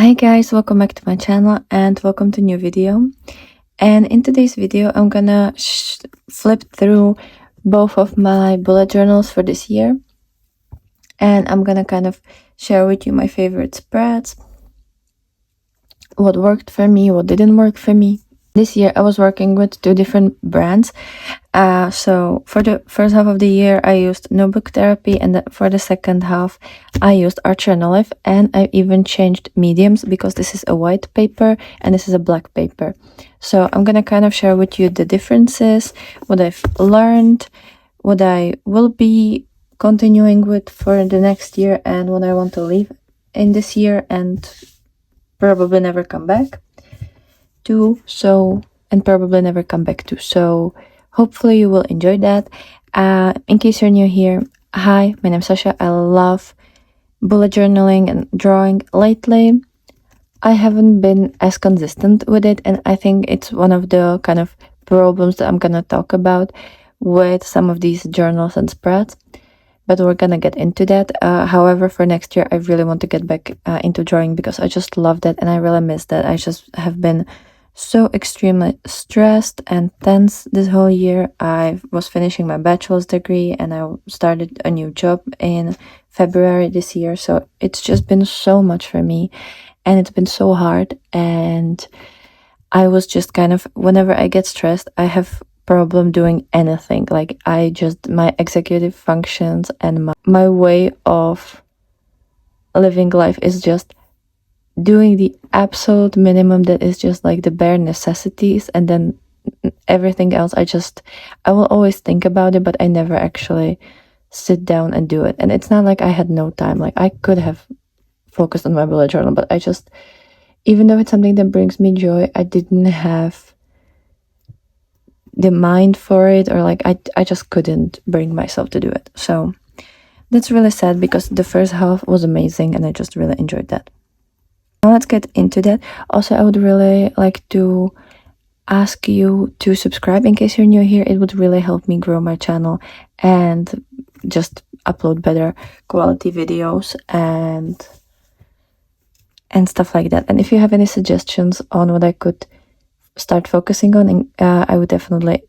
Hi guys, welcome back to my channel and welcome to a new video. And in today's video I'm gonna flip through both of my bullet journals for this year, and I'm gonna kind of share with you my favorite spreads, what worked for me, what didn't work for me. This year I was working with two different brands. So for the first half of the year I used Notebook Therapy, and for the second half I used Archer and Olive, and I even changed mediums because this is a white paper and this is a black paper. So I'm gonna kind of share with you the differences, what I've learned, what I will be continuing with for the next year, and what I want to leave in this year and probably never come back to, and probably never come back to. So hopefully you will enjoy that. In case you're new here, hi, my name's Sasha. I love bullet journaling and drawing. Lately I haven't been as consistent with it, and I think it's one of the kind of problems that I'm gonna talk about with some of these journals and spreads, but we're gonna get into that. However, for next year I really want to get back into drawing because I just love that and I really miss that. I just have been so extremely stressed and tense this whole year. I was finishing my bachelor's degree and I started a new job in February this year, so it's just been so much for me and it's been so hard. And I was just kind of, whenever I get stressed, I have problem doing anything. Like my executive functions and my way of living life is just doing the absolute minimum, that is just like the bare necessities, and then everything else I will always think about it, but I never actually sit down and do it. And it's not like I had no time. Like I could have focused on my bullet journal, but I just, even though it's something that brings me joy, I didn't have the mind for it, or like I just couldn't bring myself to do it. So that's really sad because the first half was amazing and I just really enjoyed that. Now let's get into that. Also, I would really like to ask you to subscribe in case you're new here. It would really help me grow my channel and just upload better quality videos and stuff like that. And if you have any suggestions on what I could start focusing on, I would definitely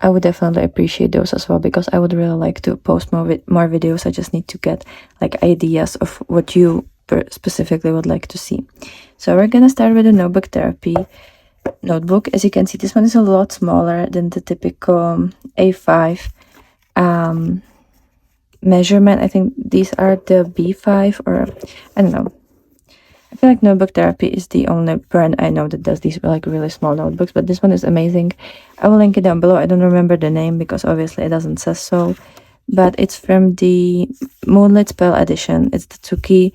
appreciate those as well, because I would really like to post more videos. I just need to get like ideas of what you specifically would like to see. So we're gonna start with the Notebook Therapy notebook. As you can see, this one is a lot smaller than the typical A5 measurement. I think these are the B5, or I don't know. I feel like Notebook Therapy is the only brand I know that does these like really small notebooks, but this one is amazing. I will link it down below. I don't remember the name because obviously it doesn't say so, but it's from the Moonlit Spell edition. It's the Tsuki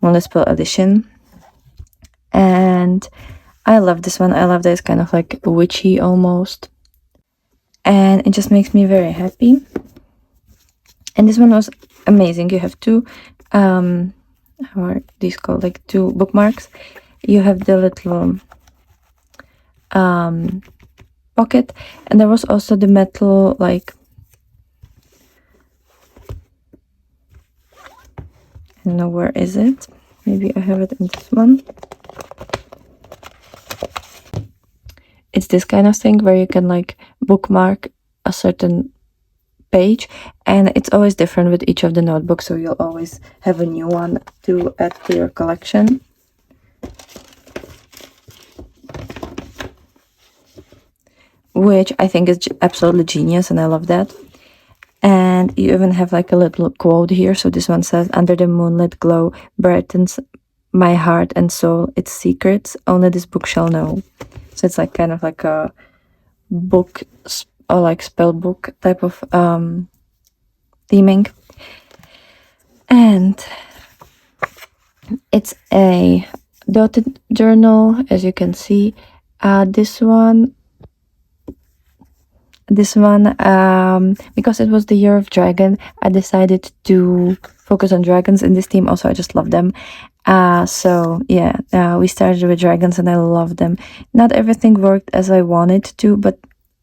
Moonlit Spell edition, and I love this one. I love that it's kind of like witchy almost, and it just makes me very happy. And this one was amazing. You have two how are these called, like two bookmarks. You have the little pocket, and there was also the metal, like, I don't know, where is it? Maybe I have it in this one. It's this kind of thing where you can like bookmark a certain page, and it's always different with each of the notebooks, so you'll always have a new one to add to your collection. Which I think is absolutely genius, and I love that. And you even have like a little quote here. So this one says, "Under the moonlit glow brightens my heart and soul, its secrets only this book shall know." So it's like kind of like a book or like spell book type of theming. And it's a dotted journal, as you can see. This one because it was the year of dragon, I decided to focus on dragons in this theme. Also, I just love them. So yeah, we started with dragons and I love them. Not everything worked as I wanted to, but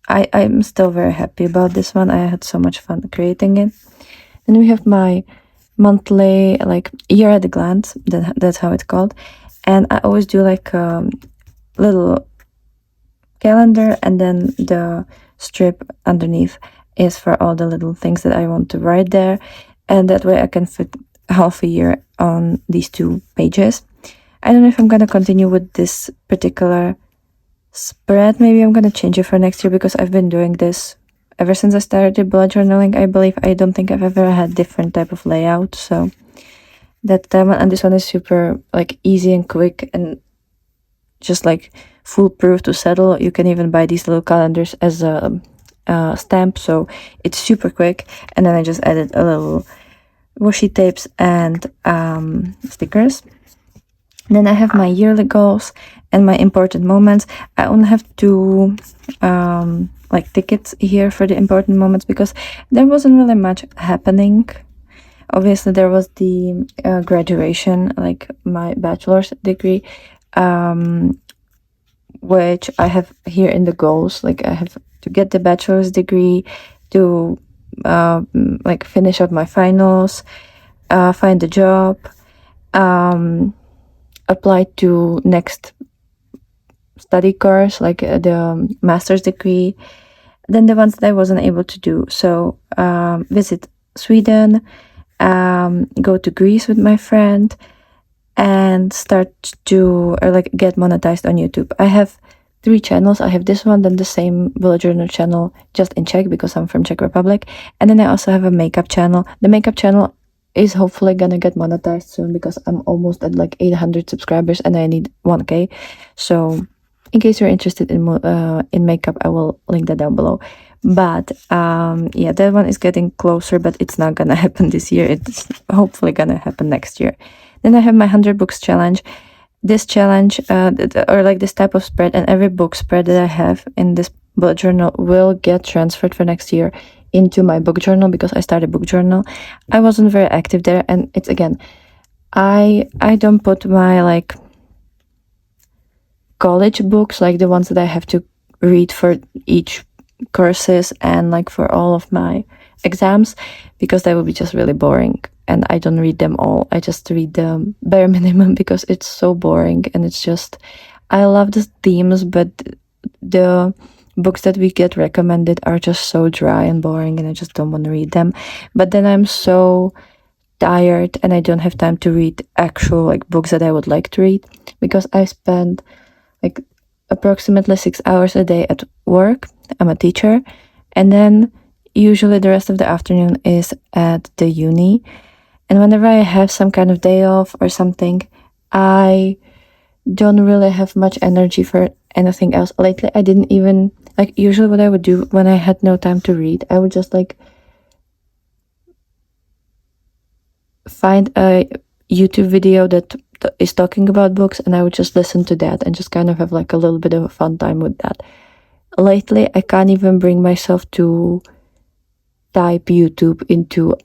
I'm still very happy about this one. I had so much fun creating it. Then we have my monthly, like year at a glance, that's how it's called. And I always do like little calendar, and then the strip underneath is for all the little things that I want to write there, and that way I can fit half a year on these 2 pages. I don't know if I'm gonna continue with this particular spread. Maybe I'm gonna change it for next year, because I've been doing this ever since I started bullet journaling, I believe. I don't think I've ever had different type of layout, so that one. And this one is super like easy and quick and just like foolproof to settle. You can even buy these little calendars as a stamp, so it's super quick. And then I just added a little washi tapes and stickers. Then I have my yearly goals and my important moments. I only have 2 like tickets here for the important moments, because there wasn't really much happening. Obviously there was the graduation, like my bachelor's degree, which I have here in the goals. Like I have to get the bachelor's degree, to like finish up my finals, find a job, apply to next study course, like the master's degree. Then the ones that I wasn't able to do, so visit Sweden, go to Greece with my friend, and start to like get monetized on YouTube. I have 3 channels. I have this one, then the same bullet journal channel just in Czech, because I'm from Czech Republic, and then I also have a makeup channel. The makeup channel is hopefully gonna get monetized soon, because I'm almost at like 800 subscribers and I need 1K. So in case you're interested in makeup, I will link that down below. But yeah, that one is getting closer, but it's not gonna happen this year. It's hopefully gonna happen next year. Then I have my 100 books challenge. This challenge, or like this type of spread, and every book spread that I have in this bullet journal will get transferred for next year into my book journal, because I started book journal. I wasn't very active there, and it's again, I don't put my like college books, like the ones that I have to read for each courses and like for all of my exams, because that would be just really boring, and I don't read them all. I just read the bare minimum, because it's so boring, and it's just, I love the themes, but the books that we get recommended are just so dry and boring, and I just don't want to read them. But then I'm so tired and I don't have time to read actual like books that I would like to read, because I spend like approximately 6 hours a day at work. I'm a teacher, and then usually the rest of the afternoon is at the uni. And whenever I have some kind of day off or something, I don't really have much energy for anything else. Lately I didn't even, like, usually what I would do when I had no time to read, I would just like find a YouTube video that is talking about books, and I would just listen to that and just kind of have like a little bit of a fun time with that. Lately I can't even bring myself to type YouTube into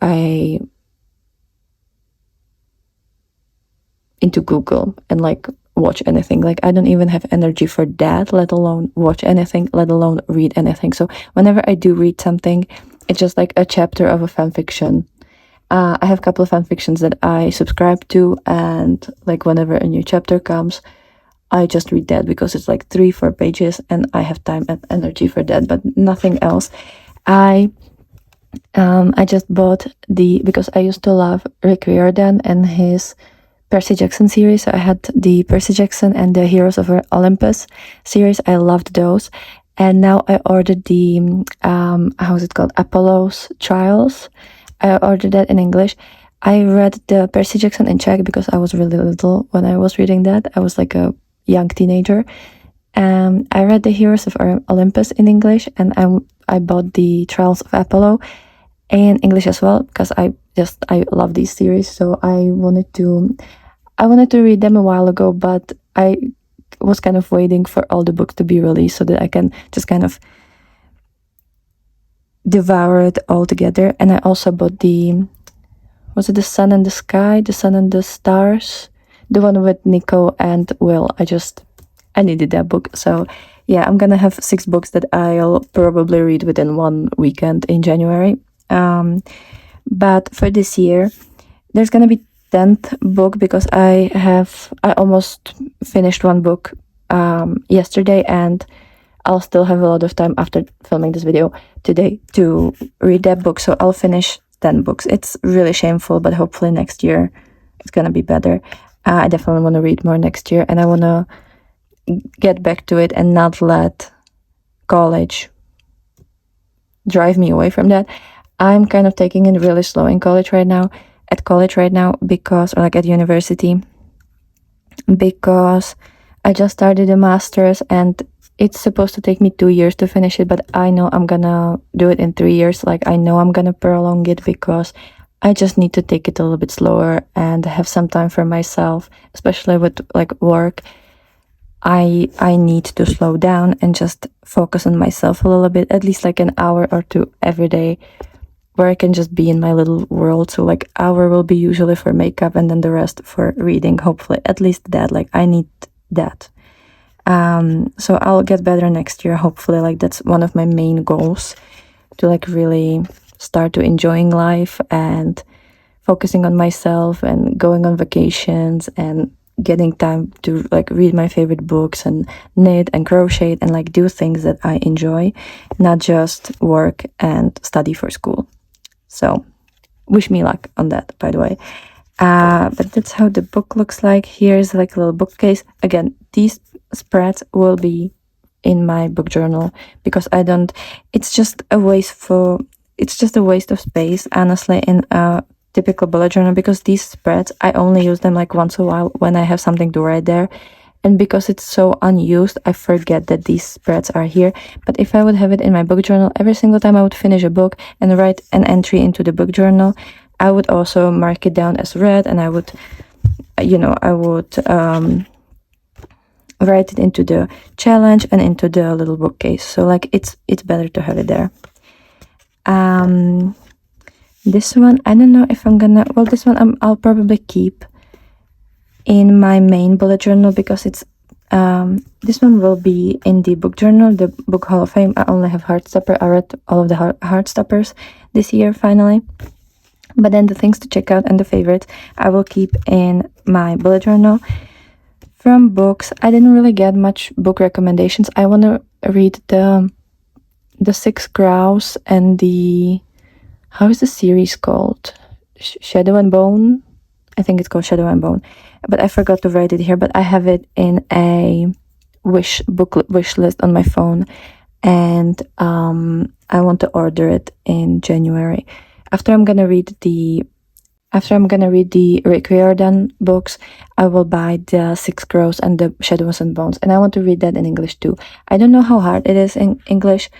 Google and like watch anything. Like I don't even have energy for that, let alone watch anything, let alone read anything. So whenever I do read something, it's just like a chapter of a fan fiction. I have a couple of fan fictions that I subscribe to, and like whenever a new chapter comes, I just read that, because it's like 3-4 pages and I have time and energy for that, but nothing else. I just bought because I used to love Rick Riordan and his Percy Jackson series. So I had the Percy Jackson and the Heroes of Olympus series. I loved those. And now I ordered the, how is it called? Apollo's Trials. I ordered that in English. I read the Percy Jackson in Czech because I was really little when I was reading that. I was like a young teenager. I read the Heroes of Olympus in English, and I bought the Trials of Apollo in English as well, because I love these series. So I wanted to read them a while ago, but I was kind of waiting for all the books to be released so that I can just kind of devour it all together. And I also bought was it The Sun and the Sky, The Sun and the Stars, the one with Nico and Will. I needed that book. So yeah, I'm gonna have 6 books that I'll probably read within one weekend in January. But for this year, there's gonna be 10th book because I almost finished one book yesterday, and I'll still have a lot of time after filming this video today to read that book. So I'll finish 10 books. It's really shameful, but hopefully next year it's gonna be better. I definitely want to read more next year, and I want to get back to it and not let college drive me away from that. I'm kind of taking it really slow in college right now, because, or like at university, because I just started a master's and it's supposed to take me 2 years to finish it, but I know I'm gonna do it in 3 years. Like, I know I'm gonna prolong it because I just need to take it a little bit slower and have some time for myself, especially with like work. I need to slow down and just focus on myself a little bit, at least like an hour or two every day, where I can just be in my little world. So like hour will be usually for makeup and then the rest for reading, hopefully. At least that, like I need that. So I'll get better next year, hopefully. Like that's one of my main goals, to like really start to enjoying life and focusing on myself and going on vacations and getting time to like read my favorite books and knit and crochet and like do things that I enjoy, not just work and study for school. So wish me luck on that, by the way. But that's how the book looks like. Here's like a little bookcase. Again, these spreads will be in my book journal because it's just a waste of space, honestly, in a typical bullet journal, because these spreads, I only use them like once in a while when I have something to write there. And because it's so unused, I forget that these spreads are here. But if I would have it in my book journal, every single time I would finish a book and write an entry into the book journal, I would also mark it down as read, and I would write it into the challenge and into the little bookcase. So like it's better to have it there. This one, I don't know if I'm gonna, well, this one I'll probably keep in my main bullet journal because it's this one will be in the book journal, the Book Hall of Fame. I only have Heartstopper. I read all of the Heartstoppers this year finally. But then the things to check out and the favorites I will keep in my bullet journal. From books, I didn't really get much book recommendations. I want to read the Six Crows and the, how is the series called? Shadow and Bone? I think it's called Shadow and Bone. But I forgot to write it here, but I have it in a wish list on my phone. And I want to order it in January. After I'm gonna read the Rick Riordan books, I will buy the Six Crows and the Shadows and Bones. And I want to read that in English too. I don't know how hard it is in English,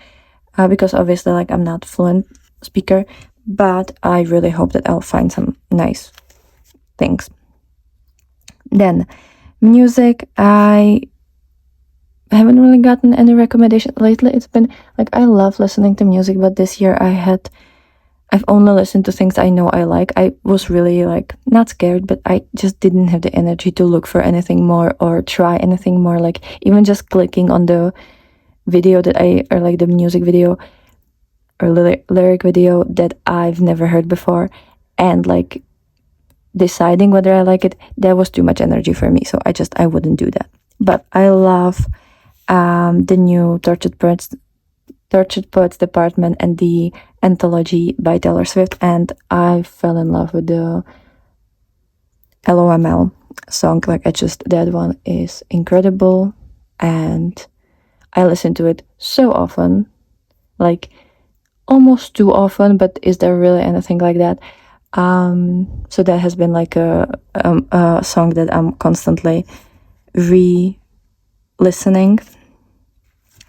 because obviously like I'm not fluent speaker, but I really hope that I'll find some nice things. Then music, I haven't really gotten any recommendation lately. It's been like, I love listening to music, but this year I've only listened to things I know I like. I was really like not scared, but I just didn't have the energy to look for anything more or try anything more. Like even just clicking on the video or like the music video or lyric video that I've never heard before, and like deciding whether I like it, that was too much energy for me. So I wouldn't do that. But I love the new Tortured Poets Department and the anthology by Taylor Swift, and I fell in love with the LOML song. Like that one is incredible, and I listen to it so often, like almost too often, but is there really anything like that? So that has been like a song that I'm constantly re-listening.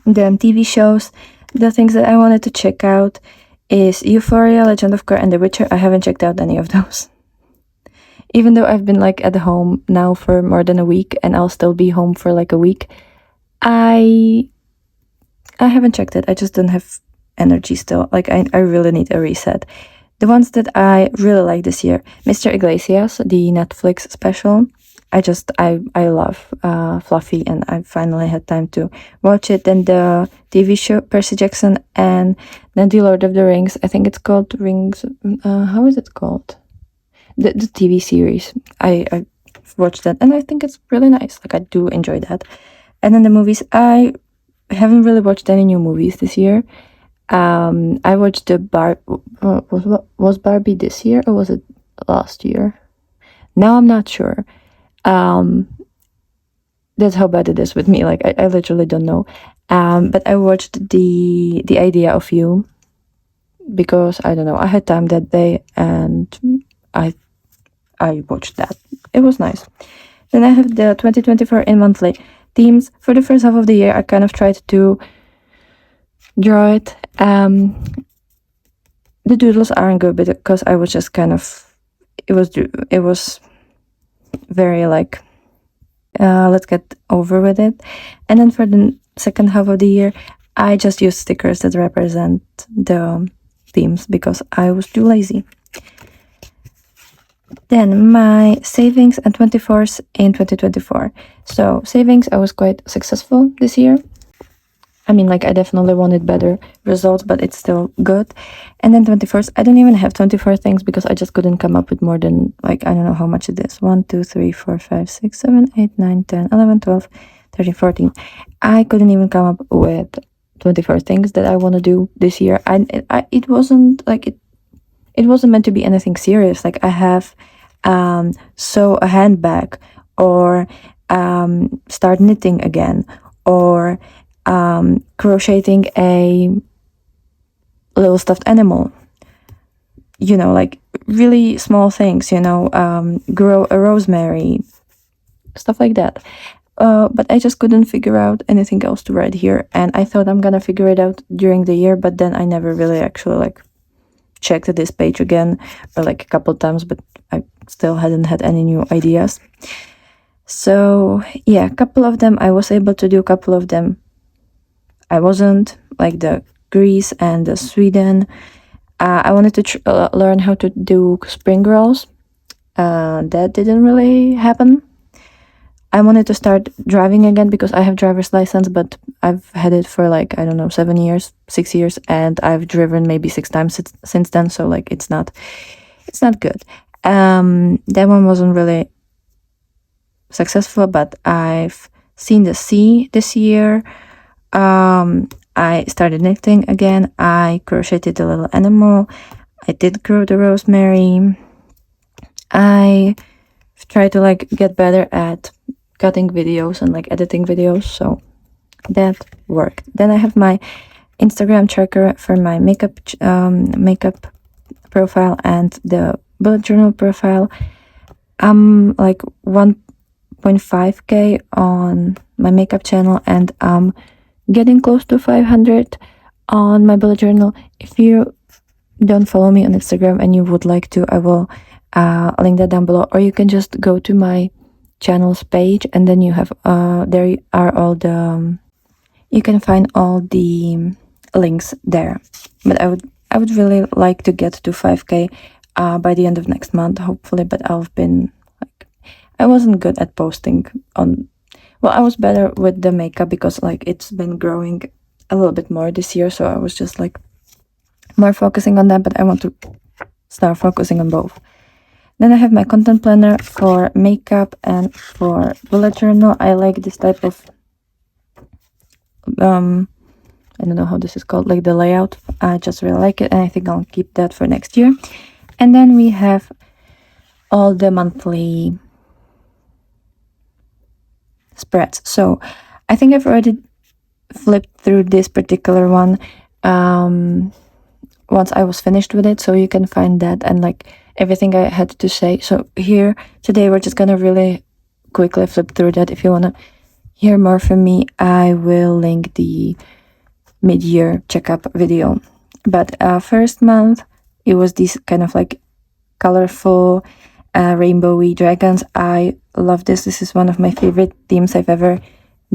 Then TV shows, the things that I wanted to check out is Euphoria, Legend of Korra, and The Witcher. I haven't checked out any of those. Even though I've been like at home now for more than a week, and I'll still be home for like a week, I haven't checked it. I just don't have energy still. Like I really need a reset. The ones that I really like this year, Mr. Iglesias, the Netflix special. I love Fluffy, and I finally had time to watch it. Then the TV show Percy Jackson, and then the Lord of the Rings. I think it's called Rings. How is it called? the TV series. I watched that, and I think it's really nice. Like, I do enjoy that. And then the movies, I haven't really watched any new movies this year. I watched the was Barbie this year or was it last year? Now I'm not sure. That's how bad it is with me. Like, I literally don't know. But I watched the Idea of You because I don't know, I had time that day and I watched that. It was nice. Then I have the 2024 in monthly themes. For the first half of the year, I kind of tried to draw it. The doodles aren't good because I was just kind of, it was very like, let's get over with it. And then for the second half of the year, I just used stickers that represent the themes because I was too lazy. Then my savings and 24s in 2024. So savings, I was quite successful this year. I mean, like, I definitely wanted better results, but it's still good. And then 24s, I don't even have 24 things because I just couldn't come up with more than, like, I don't know how much it is. 1, 2, 3, 4, 5, 6, 7, 8, 9, 10, 11, 12, 13, 14. I couldn't even come up with 24 things that I want to do this year. It wasn't like it wasn't meant to be anything serious. Like, I have sew a handbag, or start knitting again, or crocheting a little stuffed animal, you know, like really small things, you know, grow a rosemary, stuff like that. But I just couldn't figure out anything else to write here, and I thought I'm gonna figure it out during the year, but then I never really actually like checked this page again, or like a couple times, but I still hadn't had any new ideas. So yeah, a couple of them I was able to do, a couple of them I wasn't, like the Greece and the Sweden. I wanted to learn how to do spring rolls. That didn't really happen. I wanted to start driving again because I have driver's license, but I've had it for like, I don't know, 7 years, 6 years, and I've driven maybe 6 times since then. So like, it's not good. That one wasn't really successful, but I've seen the sea this year. I started knitting again. I crocheted a little animal. I did grow the rosemary. I tried to like get better at cutting videos and like editing videos, so that worked. Then I have my Instagram tracker for my makeup profile and the bullet journal profile. I'm like 1.5k on my makeup channel, and getting close to 500 on my bullet journal. If you don't follow me on Instagram and you would like to, I will link that down below, or you can just go to my channel's page, and then you have there are all the you can find all the links there. But I would really like to get to 5k by the end of next month, hopefully. But I've been like, I wasn't good at posting on, well, I was better with the makeup because like it's been growing a little bit more this year, so I was just like more focusing on that, but I want to start focusing on both. Then I have my content planner for makeup and for bullet journal. I like this type of I don't know how this is called, like the layout. I just really like it, and I think I'll keep that for next year. And then we have all the monthly spreads. So I think I've already flipped through this particular one once I was finished with it, so you can find that and like everything I had to say. So here today we're just gonna really quickly flip through that. If you want to hear more from me, I will link the mid-year checkup video. But first month it was these kind of like colorful rainbowy dragons. I love this. This is one of my favorite themes I've ever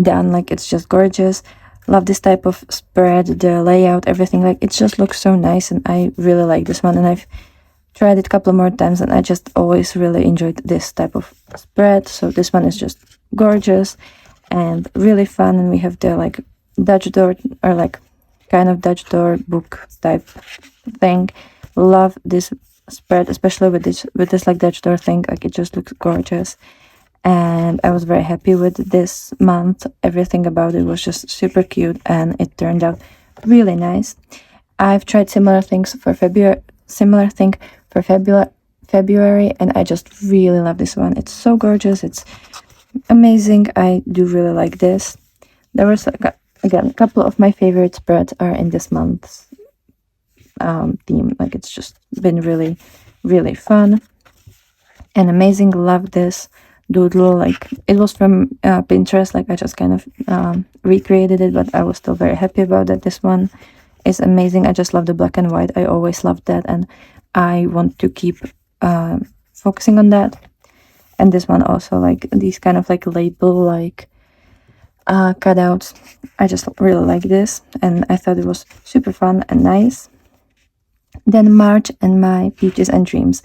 done. Like, it's just gorgeous. Love this type of spread, the layout, everything. Like, it just looks so nice, and I really like this one, and I've tried it a couple more times, and I just always really enjoyed this type of spread. So this one is just gorgeous and really fun. And we have the like Dutch door, or like kind of Dutch door book type thing. Love this spread, especially with this like Dutch door thing. Like, it just looks gorgeous, and I was very happy with this month. Everything about it was just super cute, and it turned out really nice. I've tried similar things for February, and I just really love this one. It's so gorgeous. It's amazing. I do really like this. There was again a couple of my favorite spreads are in this month's theme. Like, it's just been really, really fun and amazing. Love this doodle. Like, it was from Pinterest. Like, I just kind of recreated it, but I was still very happy about that. This one is amazing. I just love the black and white. I always loved that, and I want to keep focusing on that. And this one also, like these kind of like label like cutouts. I just really like this, and I thought it was super fun and nice. Then March and my Peaches and Dreams.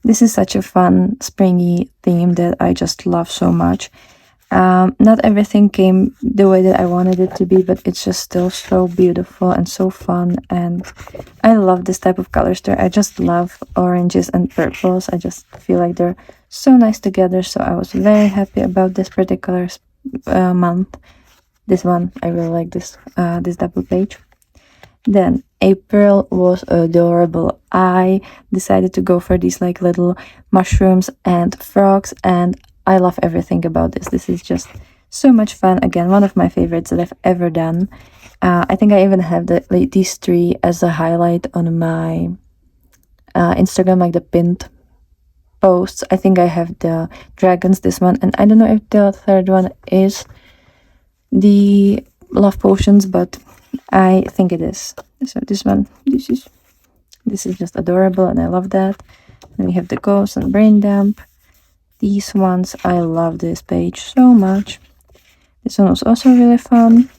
This is such a fun springy theme that I just love so much. Not everything came the way that I wanted it to be, but it's just still so beautiful and so fun, and I love this type of color story. I just love oranges and purples. I just feel like they're so nice together, so I was very happy about this particular month. This one, I really like this this double page. Then April was adorable. I decided to go for these like little mushrooms and frogs, and I love everything about this. This is just so much fun. Again, one of my favorites that I've ever done. I think I even have these three as a highlight on my Instagram, like the pinned posts. I think I have the dragons, this one, and I don't know if the third one is the love potions, but I think it is. So this one, this is just adorable, and I love that. Then we have the ghost and brain dump. These ones, I love this page so much. This one was also really fun.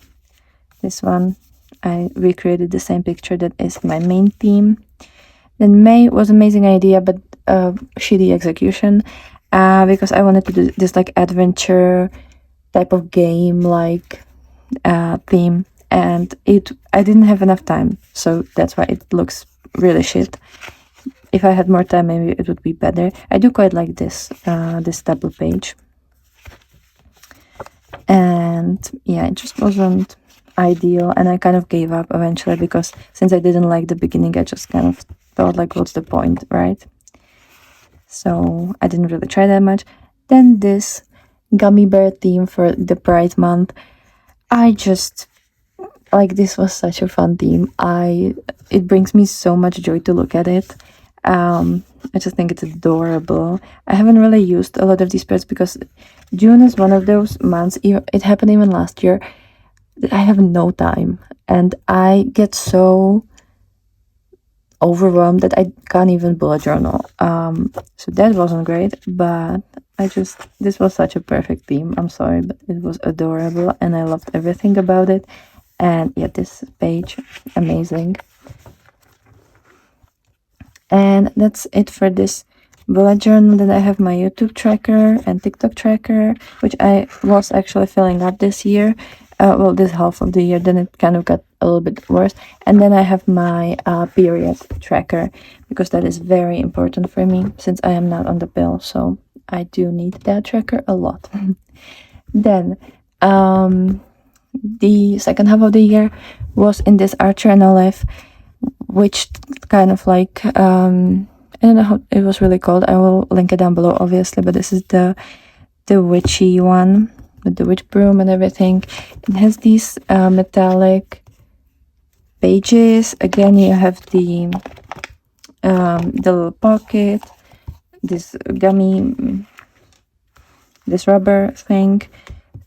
This one, I recreated the same picture that is my main theme. Then May was amazing idea, but shitty execution, because I wanted to do this like adventure type of game like theme, and I didn't have enough time, so that's why it looks really shit. If I had more time, maybe it would be better. I do quite like this this double page, and yeah, it just wasn't ideal, and I kind of gave up eventually, because since I didn't like the beginning, I just kind of thought like, what's the point, right? So I didn't really try that much. Then this gummy bear theme for the Pride month, I just like, this was such a fun theme. It brings me so much joy to look at it. I just think it's adorable. I haven't really used a lot of these spreads because June is one of those months, it happened even last year, that I have no time, and I get so overwhelmed that I can't even bullet journal. So that wasn't great, but this was such a perfect theme. I'm sorry, but it was adorable, and I loved everything about it. And yeah, this page, amazing. And that's it for this bullet journal. Then I have my YouTube tracker and TikTok tracker, which I was actually filling up this year. Well, this half of the year. Then it kind of got a little bit worse. And then I have my period tracker, because that is very important for me since I am not on the pill. So I do need that tracker a lot. Then the second half of the year was in this Archer and Olive, which kind of like I don't know how it was really called. I will link it down below, obviously, but this is the witchy one with the witch broom and everything. It has these metallic pages. Again, you have the little pocket, this gummy, this rubber thing,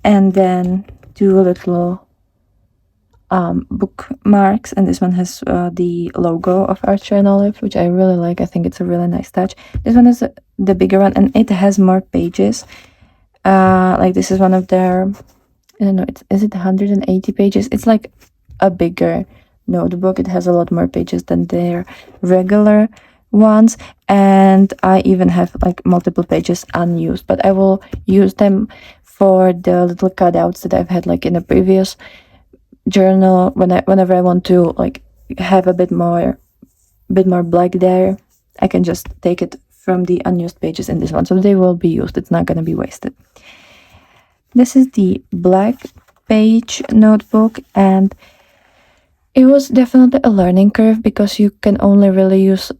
and then two little bookmarks, and this one has the logo of Archer and Olive, which I really like. I think it's a really nice touch. This one is the bigger one, and it has more pages. Like, this is one of their, I don't know, is it 180 pages? It's like a bigger notebook. It has a lot more pages than their regular ones, and I even have like multiple pages unused, but I will use them for the little cutouts that I've had like in a previous journal whenever I want to like have a bit more black there. I can just take it from the unused pages in this one, so they will be used. It's not going to be wasted. This is the black page notebook, and it was definitely a learning curve because you can only really use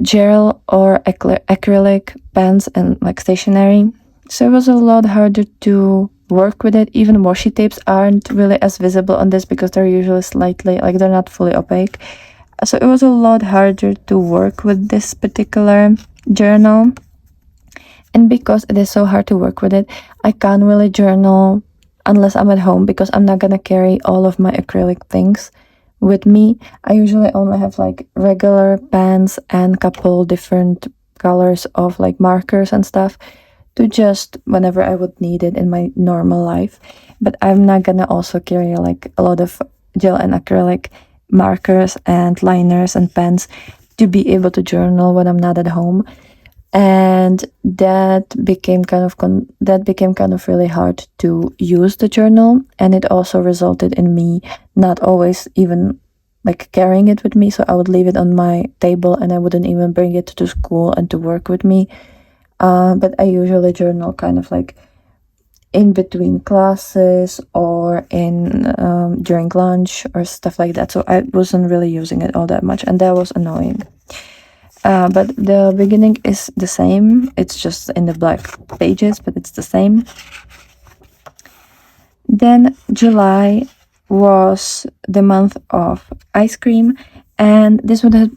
gel or acrylic pens and like stationery. So it was a lot harder to work with it. Even washi tapes aren't really as visible on this because they're usually slightly, like, they're not fully opaque. So it was a lot harder to work with this particular journal. And because it is so hard to work with it, I can't really journal unless I'm at home because I'm not gonna carry all of my acrylic things with me. I usually only have like regular pens and couple different colors of like markers and stuff to just whenever I would need it in my normal life. But I'm not gonna also carry like a lot of gel and acrylic markers and liners and pens to be able to journal when I'm not at home. And that became kind of really hard to use the journal, and it also resulted in me not always even like carrying it with me. So I would leave it on my table and I wouldn't even bring it to school and to work with me. But I usually journal kind of like in between classes or in during lunch or stuff like that. So I wasn't really using it all that much, and that was annoying. But the beginning is the same. It's just in the black pages, but it's the same. Then July was the month of ice cream, and this would have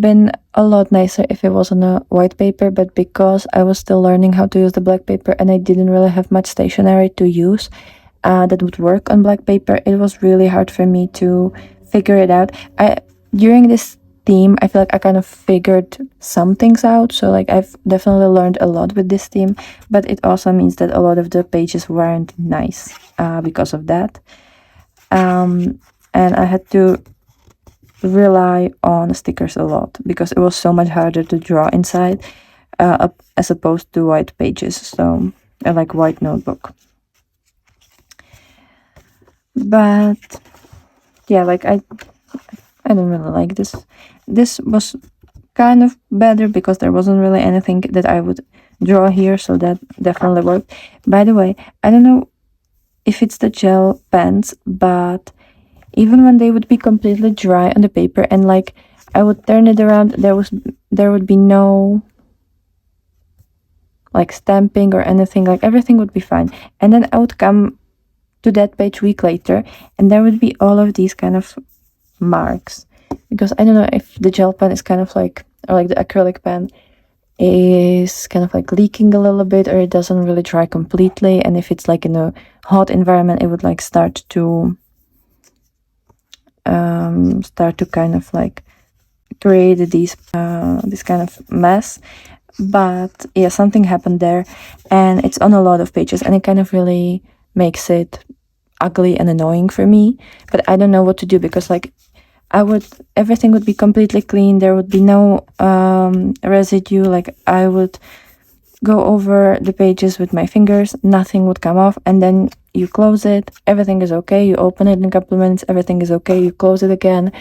been a lot nicer if it was on a white paper, but because I was still learning how to use the black paper and I didn't really have much stationery to use that would work on black paper, it was really hard for me to figure it out. During this theme, I feel like I kind of figured some things out. So like I've definitely learned a lot with this theme, but it also means that a lot of the pages weren't nice because of that. And I had to rely on stickers a lot because it was so much harder to draw inside as opposed to white pages. So I like white notebook. But yeah, like I don't really like this. This was kind of better because there wasn't really anything that I would draw here, so that definitely worked. By the way, I don't know if it's the gel pens, but even when they would be completely dry on the paper and like I would turn it around, there would be no like stamping or anything. Like everything would be fine. And then I would come to that page week later and there would be all of these kind of marks, because I don't know if the gel pen is kind of like, or like the acrylic pen is kind of like leaking a little bit, or it doesn't really dry completely, and if it's like in a hot environment it would like start to kind of like create this kind of mess. But yeah, something happened there and it's on a lot of pages and it kind of really makes it ugly and annoying for me. But I don't know what to do because like everything would be completely clean, there would be no residue. Like I would go over the pages with my fingers, nothing would come off, and then you close it, everything is okay, you open it in a couple of minutes, everything is okay, you close it again,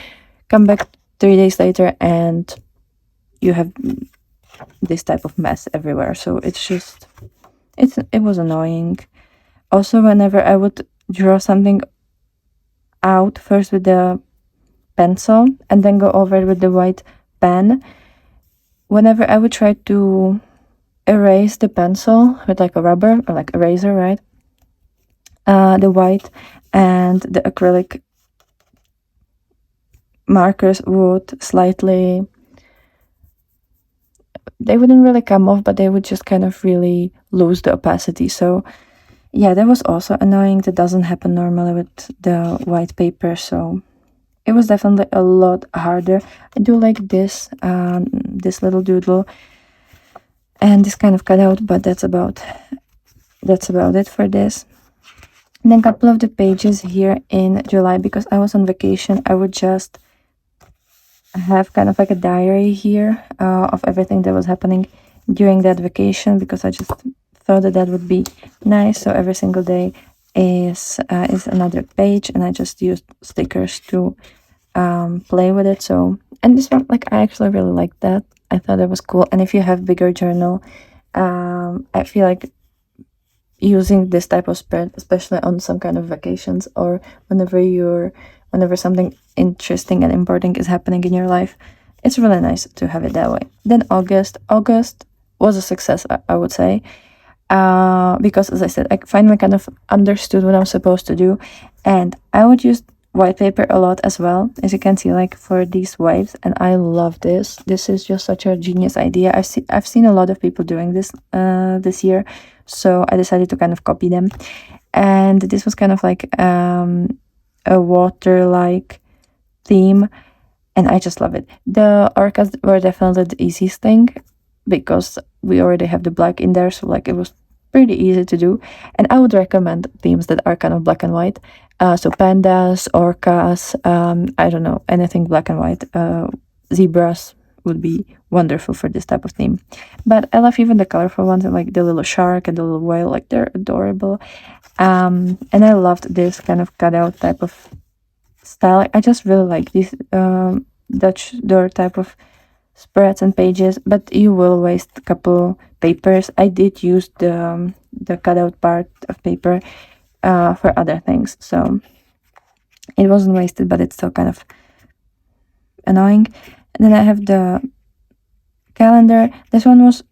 come back 3 days later and you have this type of mess everywhere. So it's just it was annoying. Also, whenever I would draw something out first with the pencil and then go over it with the white pen, whenever I would try to erase the pencil with like a rubber or like eraser, right, the white and the acrylic markers would slightly, they wouldn't really come off, but they would just kind of really lose the opacity. So yeah, that was also annoying. That doesn't happen normally with the white paper, so it was definitely a lot harder. I do like this this little doodle and this kind of cutout, but that's about it for this. And then a couple of the pages here in July, because I was on vacation, I would just have kind of like a diary here of everything that was happening during that vacation, because I just thought that would be nice. So every single day is another page, and I just used stickers to play with it. So, and this one, like, I actually really like that. I thought it was cool. And if you have bigger journal, I feel like using this type of spread, especially on some kind of vacations or whenever something interesting and important is happening in your life, it's really nice to have it that way. Then August was a success, I would say, because as I said, I finally kind of understood what I'm supposed to do, and I would use white paper a lot as well, as you can see, like for these waves. And I love this. This is just such a genius idea. I've seen a lot of people doing this this year, so I decided to kind of copy them. And this was kind of like a water like theme, and I just love it. The orcas were definitely the easiest thing because we already have the black in there, so like it was pretty easy to do. And I would recommend themes that are kind of black and white, so pandas, orcas, I don't know, anything black and white. Zebras would be wonderful for this type of theme. But I love even the colorful ones, like the little shark and the little whale, like they're adorable. And I loved this kind of cutout type of style. I just really like these Dutch door type of spreads and pages, but you will waste a couple papers. I did use the cutout part of paper for other things, so it wasn't wasted, but it's still kind of annoying. And then I have the calendar. This one was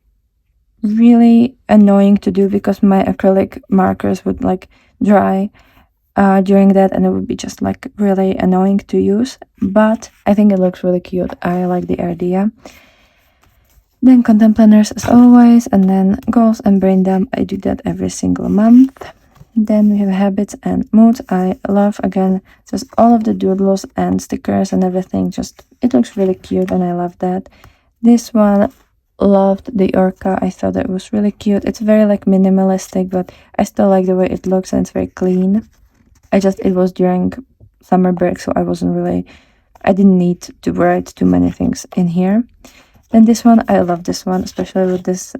really annoying to do because my acrylic markers would like dry during that, and it would be just like really annoying to use, but I think it looks really cute. I like the idea. Then content planners as always, and then goals and brain dump. I do that every single month. Then we have habits and moods. I love, again, just all of the doodles and stickers and everything. Just it looks really cute, and I love that. This one, loved the orca. I thought it was really cute. It's very like minimalistic, but I still like the way it looks, and it's very clean. It was during summer break, so I didn't need to write too many things in here. Then this one, I love this one, especially with this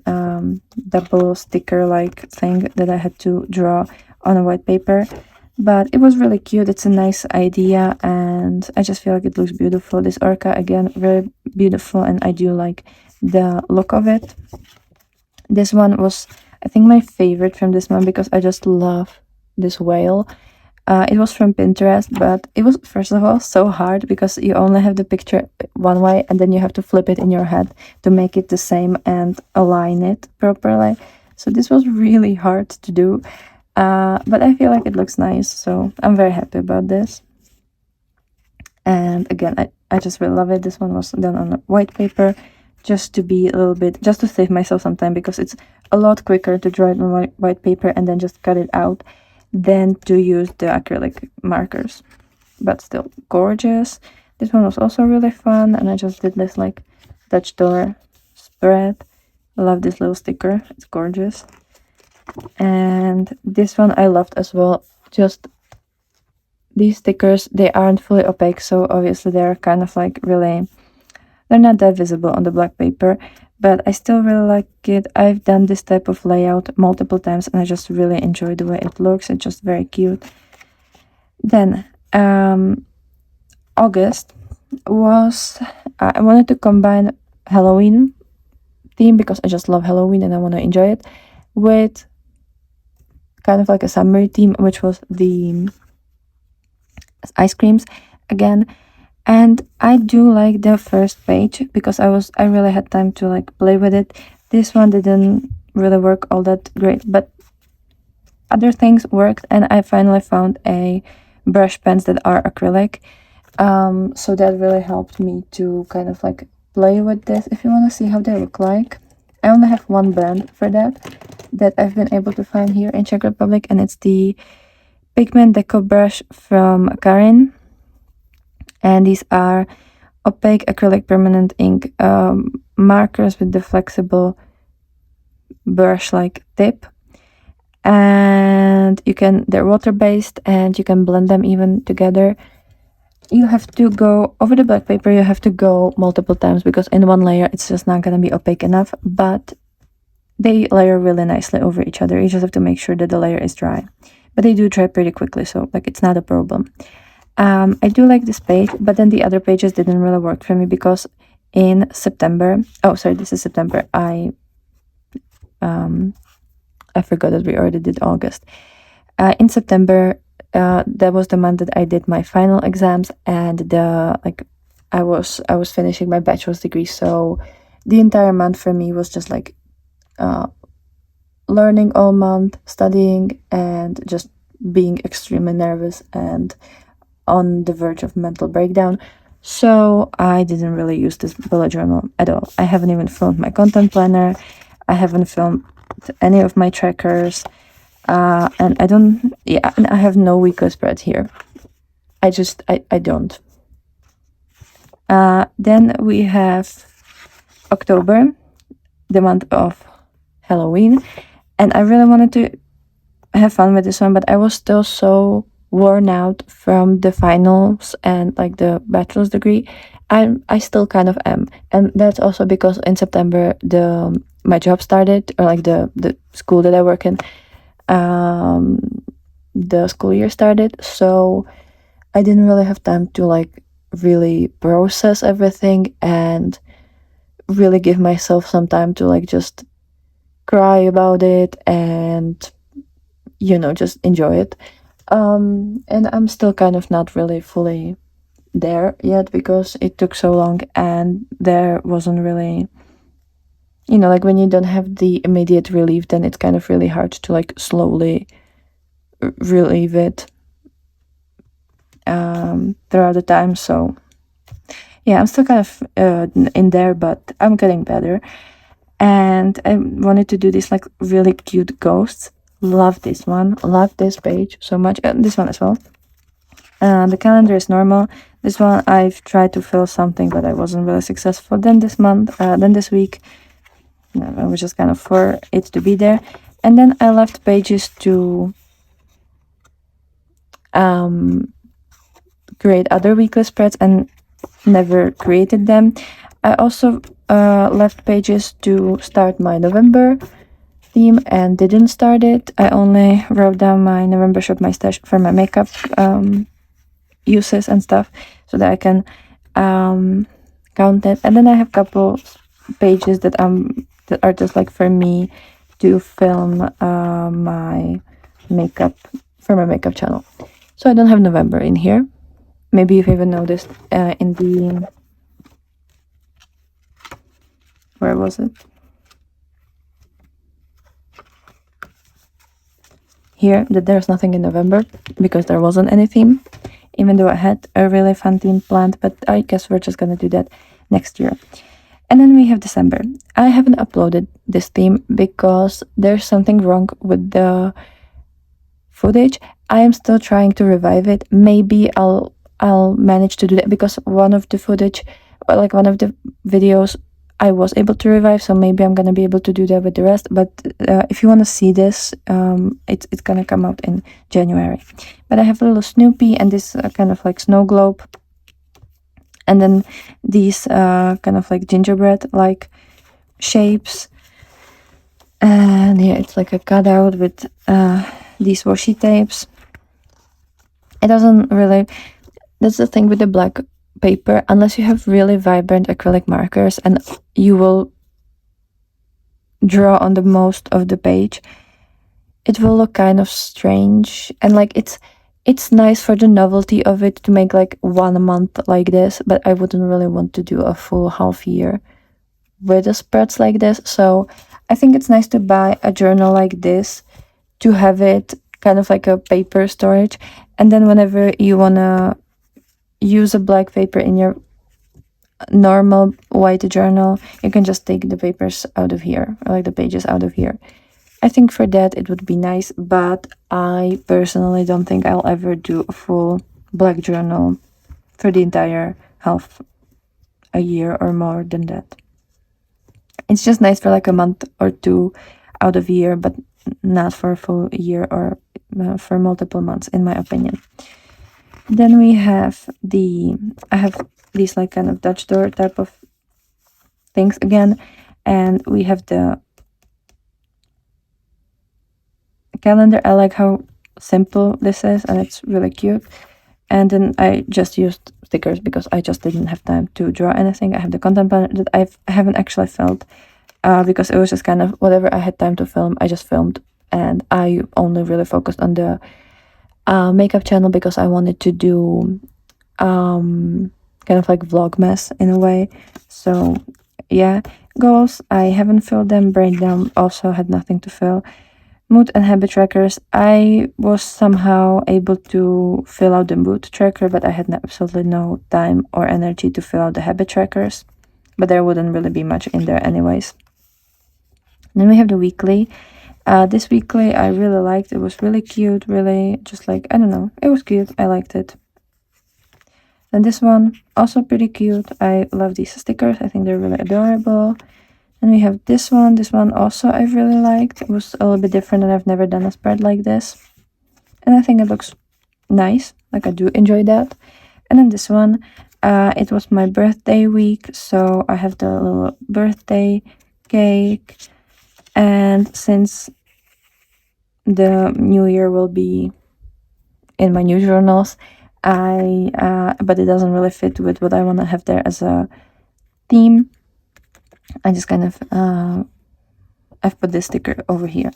double sticker like thing that I had to draw on a white paper. But it was really cute. It's a nice idea, and I just feel like it looks beautiful. This orca, again, very beautiful, and I do like the look of it. This one was, I think, my favorite from this one because I just love this whale. It was from Pinterest, but it was, first of all, so hard because you only have the picture one way, and then you have to flip it in your head to make it the same and align it properly. So this was really hard to do, but I feel like it looks nice, so I'm very happy about this. And again, I just really love it. This one was done on white paper, just to save myself some time, because it's a lot quicker to draw it on white paper and then just cut it out than to use the acrylic markers. But still gorgeous. This one was also really fun, and I just did this like Dutch door spread. I love this little sticker, it's gorgeous. And this one I loved as well. Just these stickers, they aren't fully opaque, so obviously they're kind of like really, they're not that visible on the black paper, but I still really like it. I've done this type of layout multiple times, and I just really enjoy the way it looks. It's just very cute. Then August was, I wanted to combine Halloween theme because I just love Halloween and I want to enjoy it, with kind of like a summer theme, which was the ice creams again. And I do like the first page because I really had time to like play with it. This one didn't really work all that great, but other things worked, and I finally found a brush pens that are acrylic. So that really helped me to kind of like play with this. If you want to see how they look like, I only have one brand for that I've been able to find here in Czech Republic, and it's the Pigment Deco brush from Karin. And these are opaque acrylic permanent ink markers with the flexible brush-like tip. And they're water-based, and you can blend them even together. You have to go over the black paper, you have to go multiple times because in one layer it's just not going to be opaque enough, but they layer really nicely over each other. You just have to make sure that the layer is dry, but they do dry pretty quickly, so like it's not a problem. I do like this page, but then the other pages didn't really work for me because in September. Oh, sorry, this is September. I forgot that we already did August. In September, that was the month that I did my final exams, and I was finishing my bachelor's degree. So the entire month for me was just like learning all month, studying, and just being extremely nervous and on the verge of mental breakdown. So I didn't really use this bullet journal at all. I haven't even filmed my content planner. I haven't filmed any of my trackers. And I don't, yeah, and I have no weekly spread here. I don't. Then we have October, the month of Halloween. And I really wanted to have fun with this one, but I was still so worn out from the finals and like the bachelor's degree. I still kind of am, and that's also because in September my job started, or like the school that I work in, the school year started. So I didn't really have time to like really process everything and really give myself some time to like just cry about it and just enjoy it. And I'm still kind of not really fully there yet because it took so long and there wasn't really, like when you don't have the immediate relief, then it's kind of really hard to like slowly relieve it throughout the time. So yeah, I'm still kind of in there, but I'm getting better. And I wanted to do these like really cute ghosts. Love this one. Love this page so much. This one as well. The calendar is normal. This one I've tried to fill something, but I wasn't really successful. Then this month, then this week, I was just kind of for it to be there. And then I left pages to create other weekly spreads and never created them. I also left pages to start my November theme and didn't start it. I only wrote down my November shop, my stash for my makeup uses and stuff so that I can count it. And then I have a couple pages that are just like for me to film my makeup for my makeup channel. So I don't have November in here. Maybe you've even noticed in the, where was it? Here, that there's nothing in November because there wasn't any theme, even though I had a really fun theme planned, but I guess we're just gonna do that next year. And then we have December. I haven't uploaded this theme because there's something wrong with the footage. I am still trying to revive it. Maybe I'll manage to do that because one of the footage, like one of the videos, I was able to revive, so maybe I'm gonna be able to do that with the rest. But if you want to see this, it's gonna come out in January. But I have a little Snoopy and this kind of like snow globe, and then these kind of like gingerbread like shapes, and yeah, it's like a cutout with these washi tapes. It doesn't really, that's the thing with the black paper, unless you have really vibrant acrylic markers and you will draw on the most of the page, it will look kind of strange. And like it's nice for the novelty of it to make like 1 month like this, but I wouldn't really want to do a full half year with the spreads like this. So I think it's nice to buy a journal like this to have it kind of like a paper storage, and then whenever you wanna use a black paper in your normal white journal, you can just take the papers out of here, or like the pages out of here. I think for that it would be nice, but I personally don't think I'll ever do a full black journal for the entire half a year or more than that. It's just nice for like a month or two out of year, but not for a full year or for multiple months, in my opinion. Then we have I have these like kind of Dutch door type of things again, and we have the calendar. I like how simple this is, and it's really cute. And then I just used stickers because I just didn't have time to draw anything. I have the content planner that I haven't actually filled because it was just kind of whatever I had time to film, I just filmed. And I only really focused on the makeup channel because I wanted to do kind of like vlogmas in a way. So yeah, goals, I haven't filled them. Breakdown also had nothing to fill. Mood and habit trackers, I was somehow able to fill out the mood tracker, but I had absolutely no time or energy to fill out the habit trackers. But there wouldn't really be much in there anyways. Then we have the weekly. This weekly I really liked. It was really cute, really just like, I don't know, it was cute. I liked it. Then this one, also pretty cute. I love these stickers. I think they're really adorable. And we have this one. This one also I really liked. It was a little bit different and I've never done a spread like this. And I think it looks nice. Like I do enjoy that. And then this one, it was my birthday week. So I have the little birthday cake. And since the new year will be in my new journals, but it doesn't really fit with what I want to have there as a theme. I just kind of I've put this sticker over here.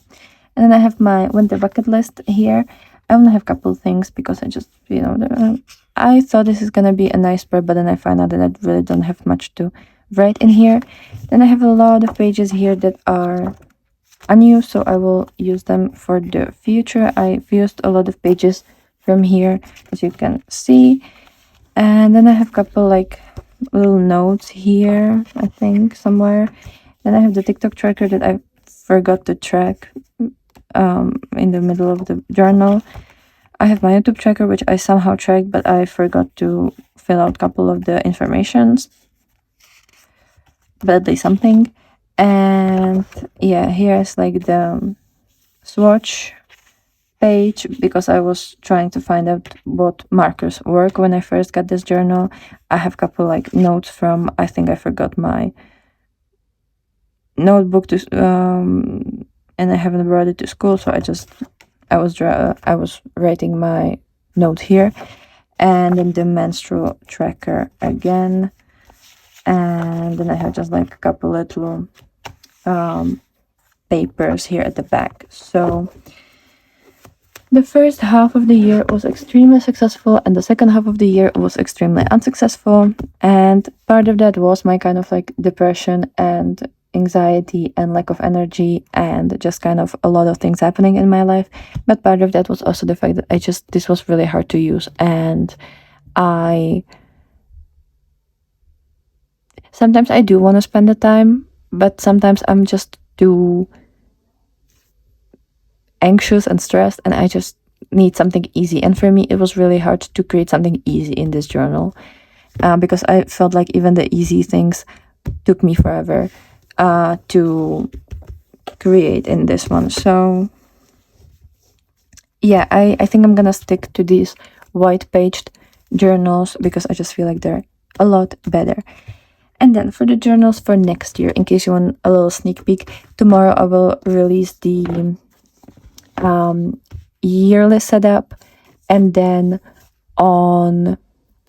And then I have my winter bucket list here. I only have a couple things because I just, I thought this is gonna be a nice spread, but then I find out that I really don't have much to write in here. Then I have a lot of pages here that are unused, so I will use them for the future. I've used a lot of pages from here, as you can see. And then I have a couple like little notes here, I think, somewhere. Then I have the TikTok tracker that I forgot to track in the middle of the journal. I have my YouTube tracker, which I somehow tracked, but I forgot to fill out a couple of the informations. But at least something. And yeah, here's like the swatch page because I was trying to find out what markers work when I first got this journal. I have a couple like notes from, I think I forgot my notebook to and I haven't brought it to school, so I was writing my note here. And then the menstrual tracker again, and then I have just like a couple little papers here at the back. So the first half of the year was extremely successful and the second half of the year was extremely unsuccessful, and part of that was my kind of like depression and anxiety and lack of energy and just kind of a lot of things happening in my life. But part of that was also the fact that this was really hard to use, and sometimes I do want to spend the time, but sometimes I'm just too anxious and stressed and I just need something easy. And for me, it was really hard to create something easy in this journal because I felt like even the easy things took me forever to create in this one. So yeah, I think I'm gonna stick to these white paged journals because I just feel like they're a lot better. And then for the journals for next year, in case you want a little sneak peek, tomorrow I will release the yearly setup, and then on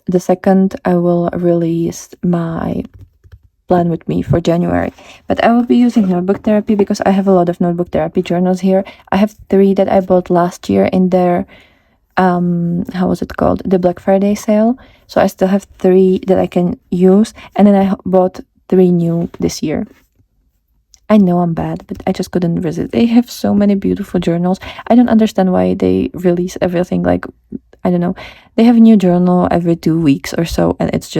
the 2nd I will release my plan with me for January. But I will be using notebook therapy because I have a lot of notebook therapy journals here. I have 3 that I bought last year in their how was it called, the Black Friday sale. So I still have 3 that I can use, and then I bought 3 new this year. I know I'm bad, but I just couldn't resist. They have so many beautiful journals. I don't understand why they release everything like, I don't know. They have a new journal every 2 weeks or so, and it's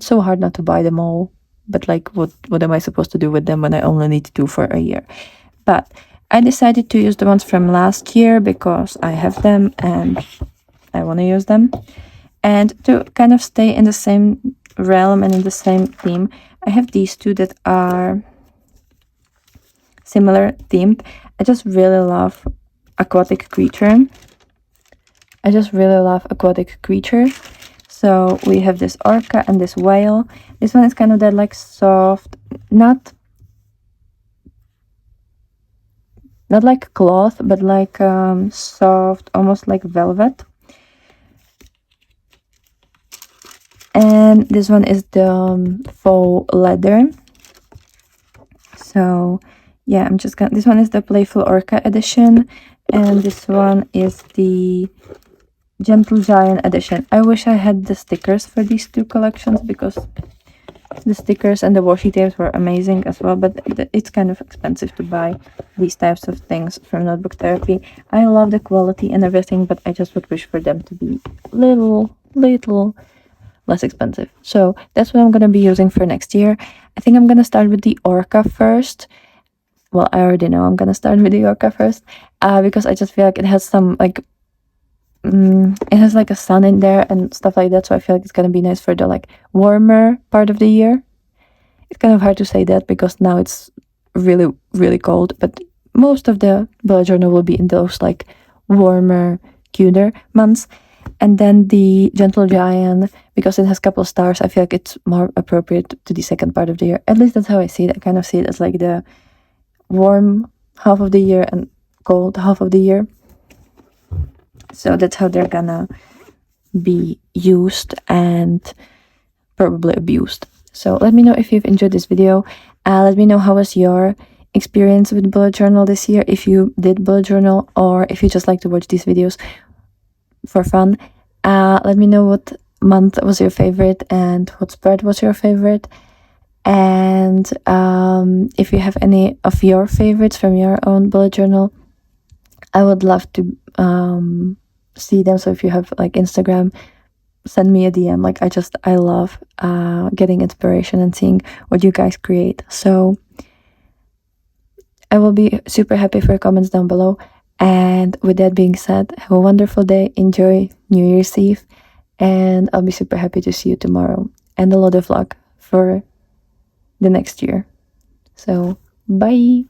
so hard not to buy them all. But like, what am I supposed to do with them when I only need 2 for a year? But I decided to use the ones from last year because I have them and I want to use them. And to kind of stay in the same realm and in the same theme, I have these 2 that are similar themed. I just really love aquatic creature. So we have this orca and this whale. This one is kind of that like soft, not like cloth, but like soft, almost like velvet. then this one is the faux leather. So yeah, I'm just gonna, this one is the Playful Orca edition, and this one is the Gentle Giant edition. I wish I had the stickers for these two collections, because the stickers and the washi tapes were amazing as well, but it's kind of expensive to buy these types of things from Notebook Therapy. I love the quality and everything, but I just would wish for them to be little less expensive. So that's what I'm gonna be using for next year. I think I'm gonna start with the Orca first. Well, I already know I'm gonna start with the Orca first, because I just feel like it has some like it has like a sun in there and stuff like that, so I feel like it's gonna be nice for the like warmer part of the year. It's kind of hard to say that because now it's really cold, but most of the bullet journal will be in those like warmer, cuter months. And then the Gentle Giant, because it has a couple of stars, I feel like it's more appropriate to the second part of the year. At least that's how I see it. I kind of see it as like the warm half of the year and cold half of the year. So that's how they're gonna be used and probably abused. So let me know if you've enjoyed this video. Let me know how was your experience with bullet journal this year, if you did bullet journal, or if you just like to watch these videos for fun. Let me know what month was your favorite and what spread was your favorite. And if you have any of your favorites from your own bullet journal, I would love to see them. So if you have like Instagram, send me a DM. Like I love getting inspiration and seeing what you guys create. So I will be super happy for your comments down below. And with that being said, have a wonderful day, enjoy New Year's Eve, and I'll be super happy to see you tomorrow, and a lot of luck for the next year. So bye.